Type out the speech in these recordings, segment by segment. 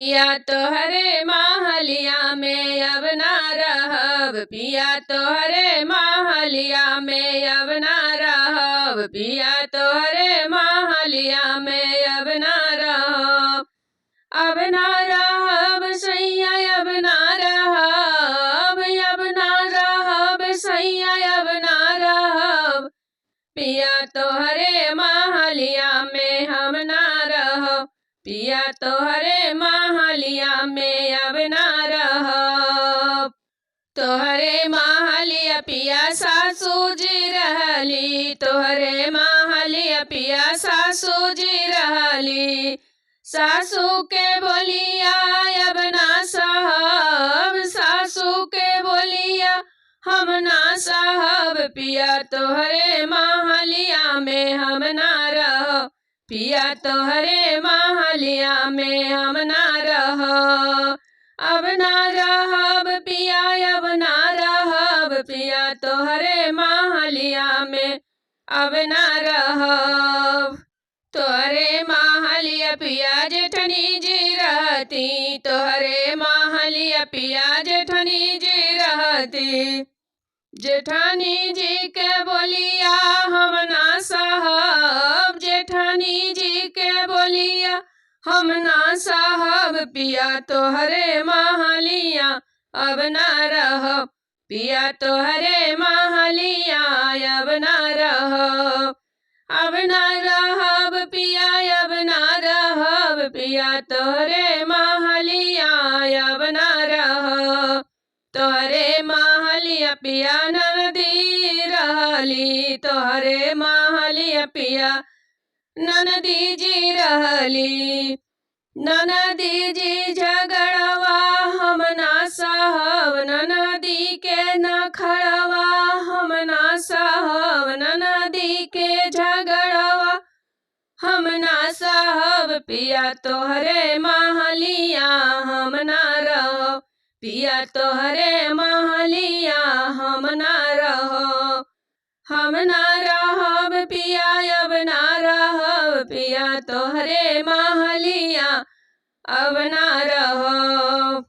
पिया तोहरे महलिया में अब ना रहब, पिया तोहरे महलिया में अब ना रहब, पिया तोहरे महलिया में अब ना रहब, अब ना रहब सैया अब ना रहब, अब ना रहब सैया अब ना रहब, पिया तोहरे महलिया में हम ना रहब, पिया तोहरे महलिया में अब ना रहब। तोहरे महलिया पिया सासू जी रहली, तोहरे महलिया पिया सासू जी रहली, सासू के बोलिया अब ना सहब, सासू के बोलिया हम ना सहब, पिया तोहरे महलिया में हम ना रहब, पिया तोहरे महलिया में हम ना रहब, अब ना रहब पिया अब ना रहब, पिया तोहरे महलिया में अब ना रहब। तोहरे महलिया पिया जेठनी जी रहती, तोहरे महलिया पिया जेठनी जी रहती, जेठानी जी के बोलिया हम ना सहब, जेठानी जी के बोलिया हम ना सहब, पिया तोहरे महलिया अब ना रहब, पिया तोहरे महलिया अब ना रहब, अब ना रहब पिया अब ना रहब, पिया तोहरे महलिया अब ना रहब। तोहरे महलिया पिया ननदी रहली, तोहरे महलिया पिया ननदी जी रहली, ननदी जी झगड़वा हम ना सहब, ननदी के नखड़वा हम ना सहब, ननदी के झगड़वा हम ना सहब, पिया तोहरे महलिया हम ना रहब, पिया तोहरे महलिया हम ना रहब, हम ना रहब पिया अब ना रहब, पिया तोहरे महलिया अब ना रहब।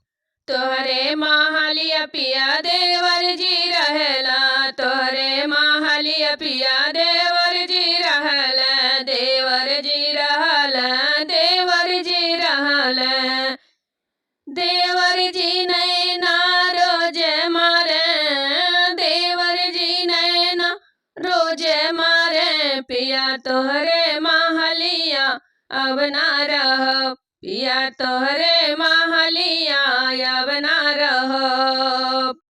तोहरे महलिया पिया देवर जी रहेला, तोहरे महलिया पिया देवर जी रहला, देवर जी रहला, देवर जी रहला, देवर जी नैना रोजे मारे, देवर जी नैना रोजे मारे, पिया तोहरे महलिया अब ना रहब, पिया तोहरे महलिया अब ना रहब।